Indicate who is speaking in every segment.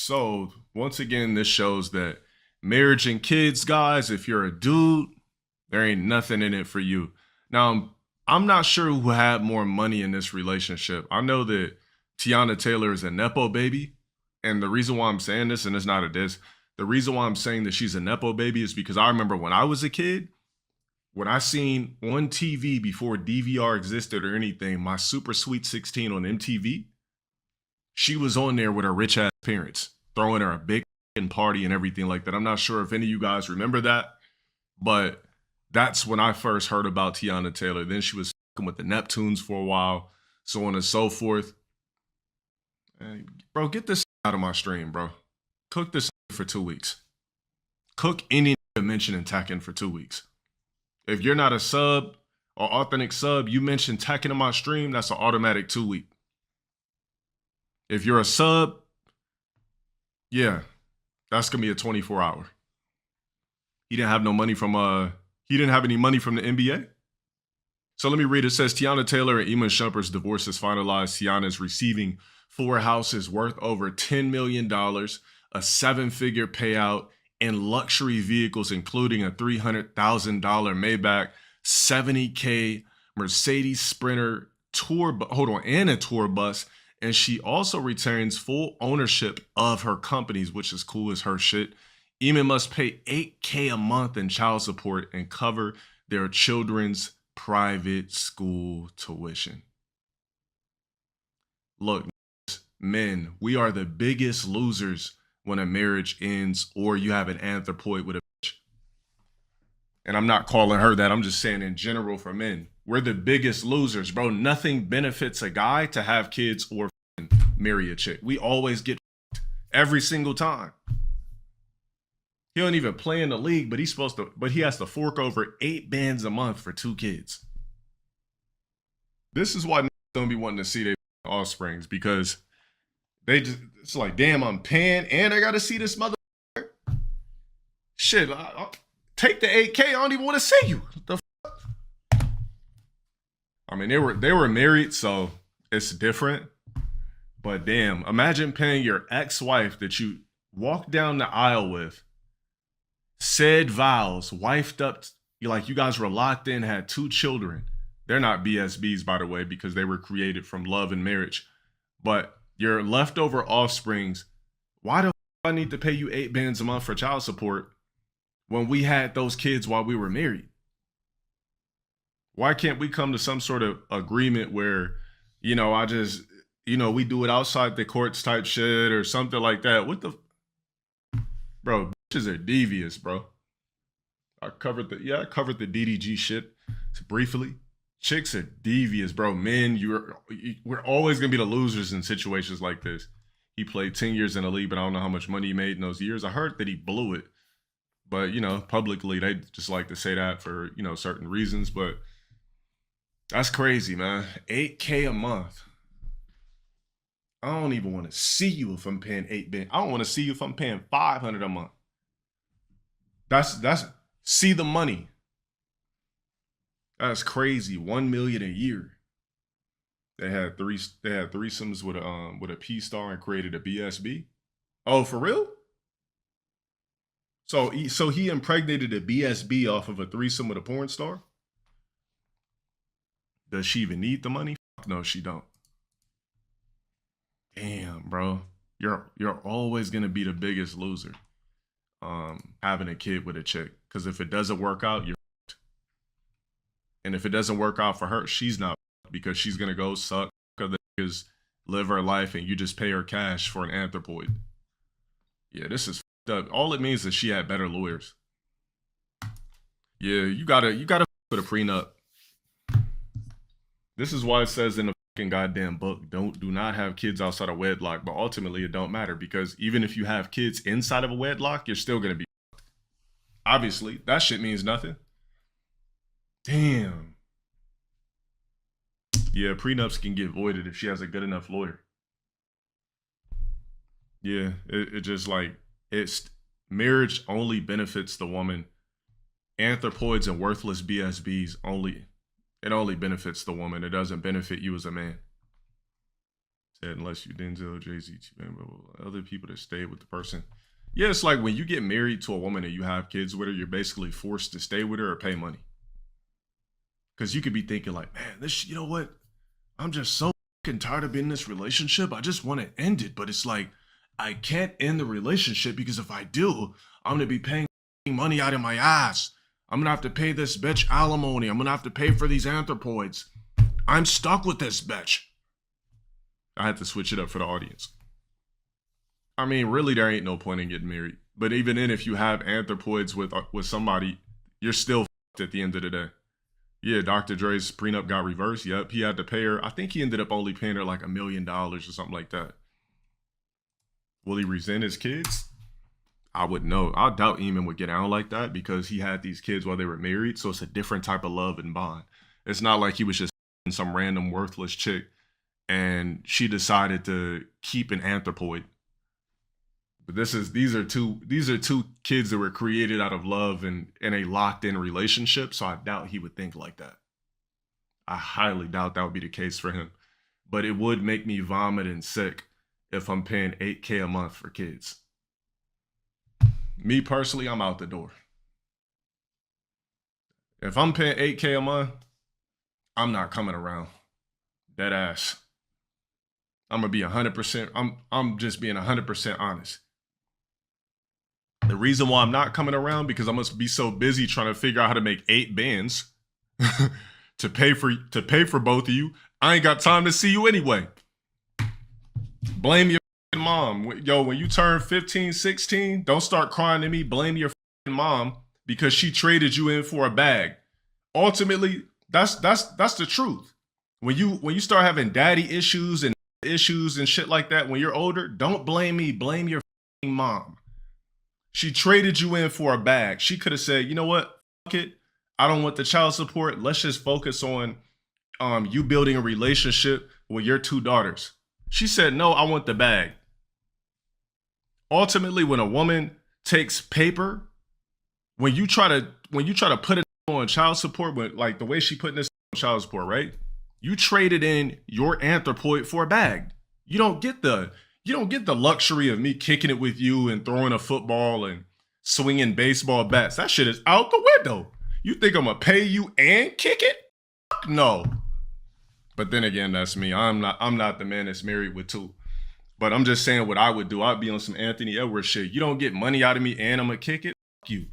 Speaker 1: So, once again, this shows that marriage and kids, guys, if you're a dude, there ain't nothing in it for you. Now, I'm not sure who had more money in this relationship. I know that Tiana Taylor is a Nepo baby. And the reason why I'm saying this, and it's not a diss, the reason why I'm saying that she's a Nepo baby is because I remember when I was a kid, when I seen on TV before DVR existed or anything, my Super Sweet 16 on MTV, she was on there with her rich ass parents, throwing her a big party and everything like that. I'm not sure if any of you guys remember that, but that's when I first heard about Tiana Taylor. Then she was with the Neptunes for a while, so on and so forth. Hey, bro, get this out of my stream, bro. Cook this for 2 weeks. Cook any mention in Tekken for 2 weeks. If you're not a sub or authentic sub, you mention Tekken in my stream, that's an automatic 2 week. If you're a sub, yeah, that's gonna be a 24 hour. He didn't have no money from he didn't have any money from the NBA. So let me read. It says Tiana Taylor and Iman Shumpert's divorce is finalized. Tiana is receiving 4 houses worth over $10 million, a 7-figure payout, and luxury vehicles, including a $300,000 Maybach, $70K Mercedes Sprinter and a tour bus. And she also retains full ownership of her companies, which is cool as her shit. Iman must pay $8K a month in child support and cover their children's private school tuition. Look, men, we are the biggest losers when a marriage ends or you have an anthropoid with a bitch. And I'm not calling her that. I'm just saying in general for men. We're the biggest losers, bro. Nothing benefits a guy to have kids or marry a chick. We always get every single time. He don't even play in the league, but he has to fork over 8 bands a month for 2 kids. This is why don't be wanting to see their offsprings, because it's like, damn, I'm paying and I gotta see this mother. Shit, I'll take the 8K. I don't even want to see you. What the fuck? I mean, they were married, so it's different. But damn, imagine paying your ex-wife that you walked down the aisle with, said vows, wifed up, you guys were locked in, had 2 children. They're not BSBs, by the way, because they were created from love and marriage. But your leftover offsprings, why the fuck I need to pay you 8 bands a month for child support when we had those kids while we were married? Why can't we come to some sort of agreement where, we do it outside the courts type shit or something like that? What the, bro, bitches are devious, bro. I covered the DDG shit briefly. Chicks are devious, bro. Men, we're always gonna be the losers in situations like this. He played 10 years in the league, but I don't know how much money he made in those years. I heard that he blew it, but publicly they just like to say that for certain reasons. But that's crazy, man. 8K a month. I don't even want to see you if I'm paying 8 band. I don't want to see you if I'm paying 500 a month. That's see the money. That's crazy. 1 million a year. They had threesomes with a P star and created a BSB. Oh, for real? So he impregnated a BSB off of a threesome with a porn star? Does she even need the money? Fuck no, she don't. Damn, bro. You're always gonna be the biggest loser. Having a kid with a chick. Because if it doesn't work out, you're fucked. And if it doesn't work out for her, she's not fucked, because she's gonna go suck other niggas, live her life, and you just pay her cash for an anthropoid. Yeah, this is fucked up. All it means is she had better lawyers. Yeah, you gotta put a prenup. This is why it says in the fucking goddamn book, do not have kids outside of wedlock. But ultimately, it don't matter, because even if you have kids inside of a wedlock, you're still gonna be fucked. Obviously, that shit means nothing. Damn. Yeah, prenups can get voided if she has a good enough lawyer. Yeah, it just marriage only benefits the woman. Anthropoids and worthless BSBs only benefits the woman. It doesn't benefit you as a man. Said unless you Denzel, Jay-Z, other people that stay with the person. Yeah, it's like when you get married to a woman and you have kids with her, you're basically forced to stay with her or pay money. Because you could be thinking like, man, this, you know what? I'm just so fucking tired of being in this relationship. I just want to end it. But it's like, I can't end the relationship because if I do, I'm going to be paying money out of my ass. I'm going to have to pay this bitch alimony. I'm going to have to pay for these anthropoids. I'm stuck with this bitch. I had to switch it up for the audience. I mean, really, there ain't no point in getting married. But even then, if you have anthropoids with somebody, you're still fucked at the end of the day. Yeah, Dr. Dre's prenup got reversed. Yep, he had to pay her. I think he ended up only paying her like $1 million or something like that. Will he resent his kids? I wouldn't know. I doubt Eamon would get out like that because he had these kids while they were married. So it's a different type of love and bond. It's not like he was just some random worthless chick and she decided to keep an anthropoid. But these are two kids that were created out of love and in a locked-in relationship. So I doubt he would think like that. I highly doubt that would be the case for him. But it would make me vomit and sick if I'm paying $8K a month for kids. Me personally, I'm out the door. If I'm paying $8K a month, I'm not coming around. Dead ass. I'm gonna be 100%. I'm just being 100% honest. The reason why I'm not coming around because I must be so busy trying to figure out how to make 8 bands to pay for both of you. I ain't got time to see you anyway. Blame your mom. Yo, when you turn 15, 16, don't start crying to me. Blame your mom because she traded you in for a bag. Ultimately, that's the truth. When you start having daddy issues and shit like that when you're older, don't blame me. Blame your mom. She traded you in for a bag. She could have said, you know what? Fuck it. I don't want the child support. Let's just focus on you building a relationship with your 2 daughters. She said, no, I want the bag. Ultimately, when a woman takes paper, when you try to put it on child support, when, like the way she putting this on child support, right? You traded in your anthropoid for a bag. You don't get the luxury of me kicking it with you and throwing a football and swinging baseball bats. That shit is out the window. You think I'm gonna pay you and kick it? No. But then again, that's me. I'm not the man that's married with 2. But I'm just saying what I would do. I'd be on some Anthony Edwards shit. You don't get money out of me and I'm gonna kick it? Fuck you.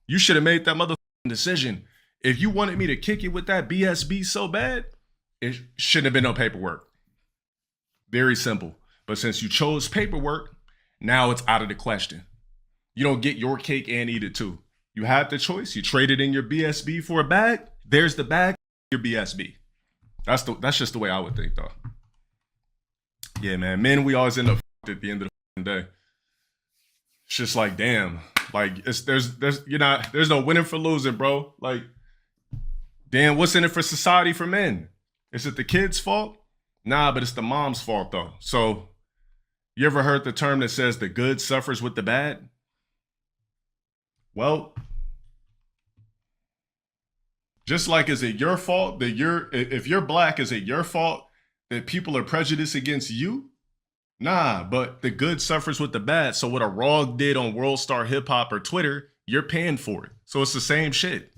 Speaker 1: You should have made that motherfucking decision. If you wanted me to kick it with that BSB so bad, it shouldn't have been no paperwork. Very simple. But since you chose paperwork, now it's out of the question. You don't get your cake and eat it too. You had the choice. You traded in your BSB for a bag. There's the bag, your BSB. That's just the way I would think though. Yeah, man. Men, we always end up at the end of the day. It's just like, damn. Like there's no winning for losing, bro. Like, damn, what's in it for society for men? Is it the kid's fault? Nah, but it's the mom's fault though. So you ever heard the term that says the good suffers with the bad? Well, just like, is it your fault that if you're black, is it your fault that people are prejudiced against you? Nah, but the good suffers with the bad. So what a Rog did on World Star Hip Hop or Twitter, you're paying for it. So it's the same shit.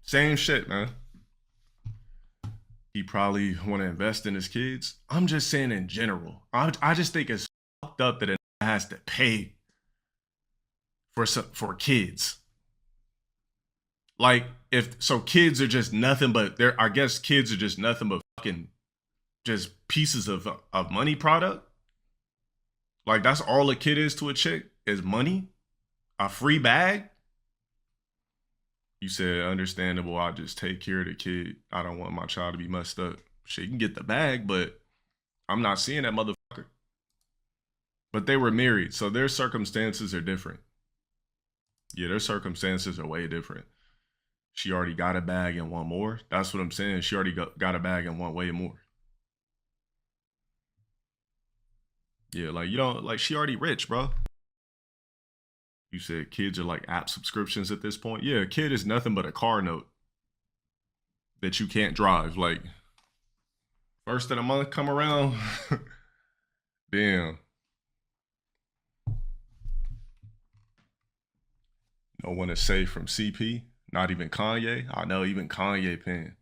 Speaker 1: Same shit, man. He probably want to invest in his kids. I'm just saying in general. I just think it's fucked up that it has to pay for kids. Like, kids are just nothing but I guess kids are just nothing but fucking just pieces of money product. Like, that's all a kid is to a chick, is money, a free bag. You said, understandable, I'll just take care of the kid. I don't want my child to be messed up. Shit, you can get the bag, but I'm not seeing that motherfucker. But they were married, so their circumstances are different. Yeah, their circumstances are way different. She already got a bag and want more. That's what I'm saying. She already got a bag and want way more. Yeah, like, you don't, like, she already rich, bro. You said kids are like app subscriptions at this point. Yeah, a kid is nothing but a car note that you can't drive. Like, First of the month come around. Damn. No one is safe from CP. Not even Kanye. I know even Kanye paying.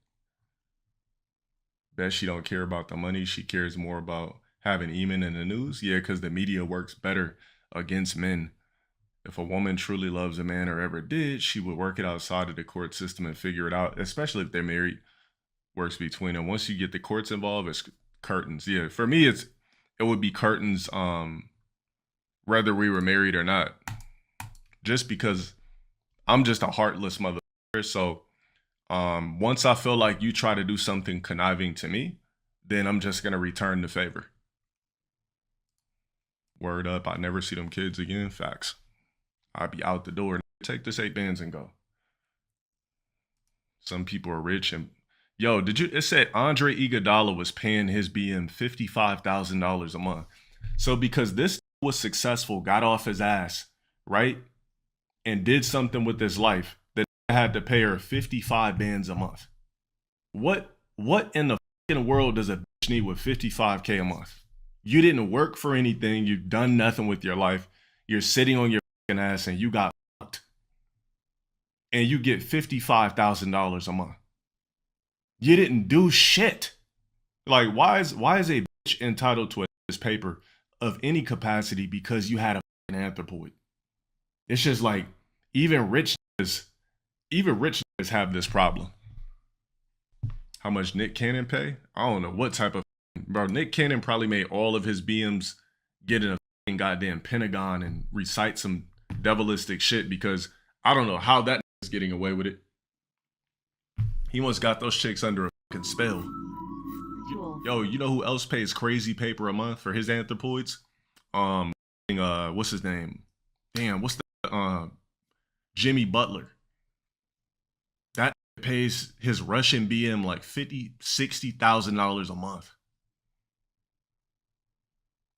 Speaker 1: Bet she don't care about the money. She cares more about having Eamon in the news. Yeah, because the media works better against men. If a woman truly loves a man or ever did, she would work it outside of the court system and figure it out, especially if they're married, works between them. Once you get the courts involved, it's curtains. Yeah, for me, it would be curtains, whether we were married or not. Just because I'm just a heartless motherfucker. So once I feel like you try to do something conniving to me, then I'm just gonna return the favor. Word up, I never see them kids again. Facts. I'd be out the door. Take this 8 bands and go. Some people are rich and yo, it said Andre Iguodala was paying his BM $55,000 a month. So because this was successful, got off his ass, right? And did something with his life that had to pay her 55 bands a month. What in the fucking world does a bitch need with 55K a month? You didn't work for anything. You've done nothing with your life. You're sitting on your fucking ass and you got fucked. And you get $55,000 a month. You didn't do shit. Like, why is a bitch entitled to this paper of any capacity because you had a fucking anthropoid? It's just like, even rich niggas have this problem. How much Nick Cannon pay? I don't know what type of, bro. Nick Cannon probably made all of his BMs get in a fucking goddamn Pentagon and recite some devilistic shit because I don't know how that is getting away with it. He once got those chicks under a fucking spell. Yo, you know who else pays crazy paper a month for his anthropoids? What's his name? Damn, what's the Jimmy Butler. That pays his Russian BM like $50,000-$60,000 a month.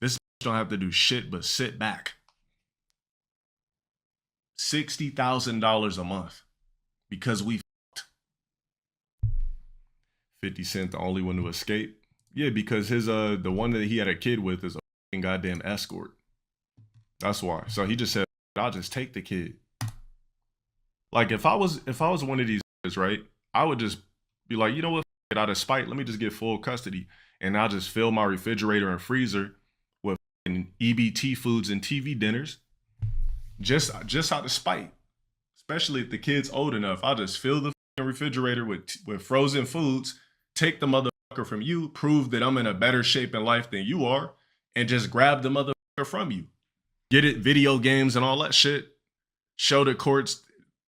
Speaker 1: This don't have to do shit but sit back. $60,000 a month because we fucked. 50 Cent the only one to escape. Yeah, because his the one that he had a kid with is a fucking goddamn escort. That's why. So he just said, I'll just take the kid. Like if I was one of these guys, right, I would just be like, you know what, out of spite, let me just get full custody, and I'll just fill my refrigerator and freezer with EBT foods and TV dinners, just out of spite. Especially if the kid's old enough, I'll just fill the refrigerator with frozen foods, take the motherfucker from you, prove that I'm in a better shape in life than you are, and just grab the motherfucker from you. Get it, video games and all that shit. Show the courts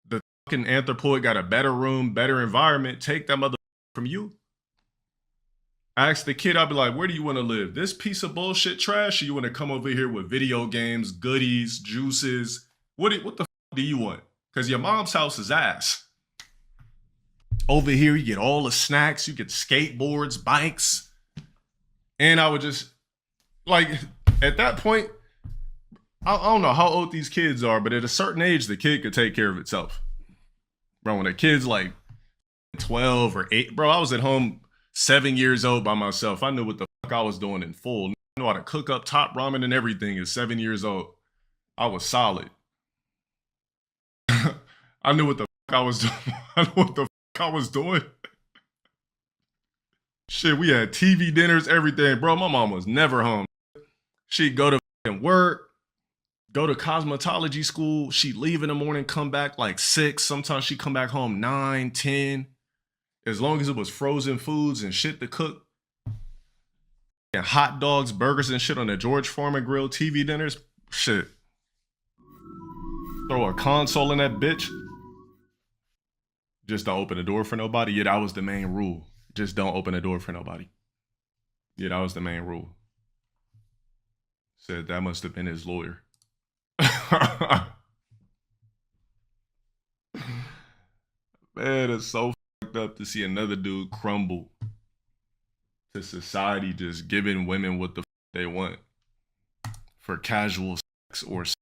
Speaker 1: the fucking anthropoid got a better room, better environment. Take that motherfucker from you. Ask the kid, I'll be like, where do you want to live? This piece of bullshit trash, or you want to come over here with video games, goodies, juices? What the fuck do you want? Because your mom's house is ass. Over here, you get all the snacks. You get skateboards, bikes. And I would just, like, at that point, I don't know how old these kids are, but at a certain age, the kid could take care of itself. Bro, when a kid's like 12 or 8, bro, I was at home 7 years old by myself. I knew what the fuck I was doing in full. I knew how to cook up top ramen and everything at 7 years old. I was solid. I knew what the fuck I was doing. I knew what the fuck I was doing. Shit, we had TV dinners, everything. Bro, my mom was never home. She'd go to fucking work, go to cosmetology school. She'd leave in the morning, come back like 6. Sometimes she'd come back home 9, 10. As long as it was frozen foods and shit to cook. And hot dogs, burgers and shit on the George Foreman grill, TV dinners. Shit. Throw a console in that bitch. Just don't open the door for nobody. Yeah, that was the main rule. Just don't open the door for nobody. Yeah, that was the main rule. Said that must have been his lawyer. Man, it's so fucked up to see another dude crumble to society just giving women what the fuck they want for casual sex or sex.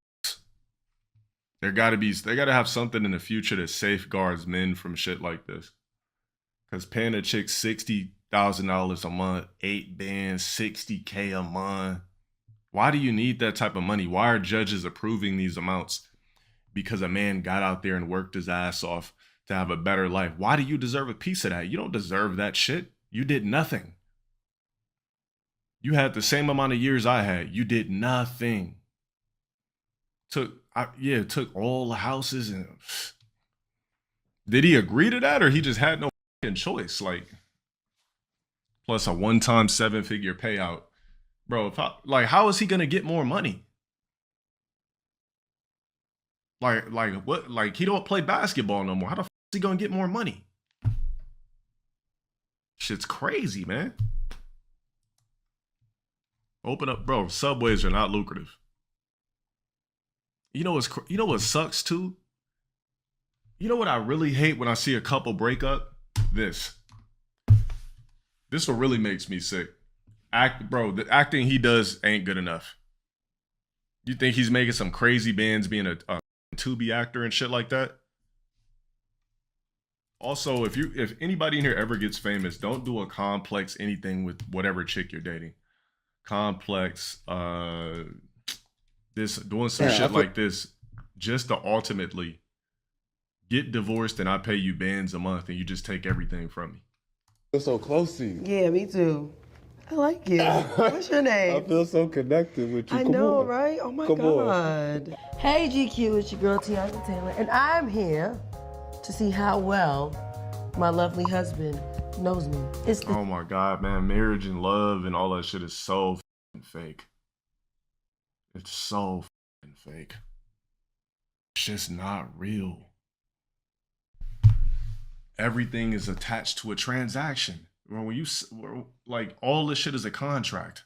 Speaker 1: They gotta have something in the future that safeguards men from shit like this. Because paying a chick 60 $50,000 a month, 8 bands, 60K a month. Why do you need that type of money? Why are judges approving these amounts? Because a man got out there and worked his ass off to have a better life. Why do you deserve a piece of that? You don't deserve that shit. You did nothing. You had the same amount of years I had. You did nothing. Took all the houses and did he agree to that or he just had no fucking choice? Like, plus a one-time 7-figure payout. Bro, how is he gonna get more money? Like what? Like he don't play basketball no more. How the fuck is he gonna get more money? Shit's crazy, man. Open up, bro. Subways are not lucrative. You know what sucks too? You know what I really hate when I see a couple break up? This what really makes me sick. The acting he does ain't good enough. You think he's making some crazy bands being a Tubi actor and shit like that? Also, if anybody in here ever gets famous, don't do a complex anything with whatever chick you're dating. Complex, doing some shit like this, just to ultimately get divorced and I pay you bands a month and you just take everything from me.
Speaker 2: I feel so close to you.
Speaker 3: Yeah, me too. I like you. What's your name?
Speaker 2: I feel so connected with you.
Speaker 3: I know, right? Oh my God. Hey GQ, it's your girl Tiana Taylor, and I'm here to see how well my lovely husband knows me.
Speaker 1: Oh my God, man. Marriage and love and all that shit is so fake. It's so fake. It's just not real. Everything is attached to a transaction. When you like all this shit is a contract.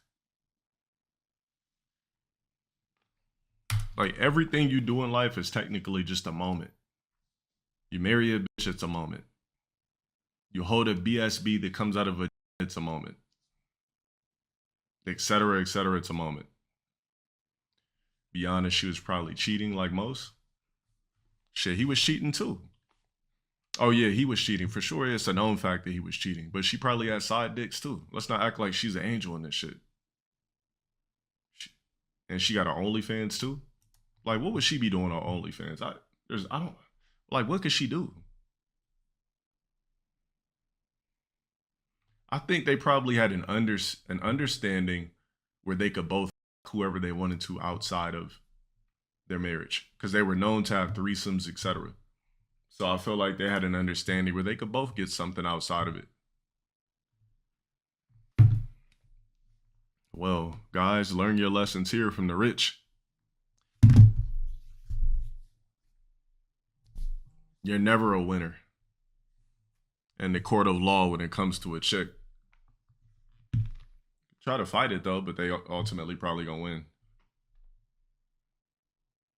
Speaker 1: Like everything you do in life is technically just a moment. You marry a bitch, it's a moment. You hold a BSB that comes out of a, it's a moment. Etc., etc., it's a moment. Be honest, she was probably cheating like most. Shit, he was cheating too. Oh yeah, he was cheating. For sure, it's a known fact that he was cheating. But she probably had side dicks too. Let's not act like she's an angel in this shit. And she got her OnlyFans too? Like, what would she be doing on OnlyFans? What could she do? I think they probably had an understanding where they could both whoever they wanted to outside of their marriage. Because they were known to have threesomes, etc. So I feel like they had an understanding where they could both get something outside of it. Well, guys, learn your lessons here from the rich. You're never a winner in the court of law when it comes to a chick. Try to fight it though, but they ultimately probably gonna win.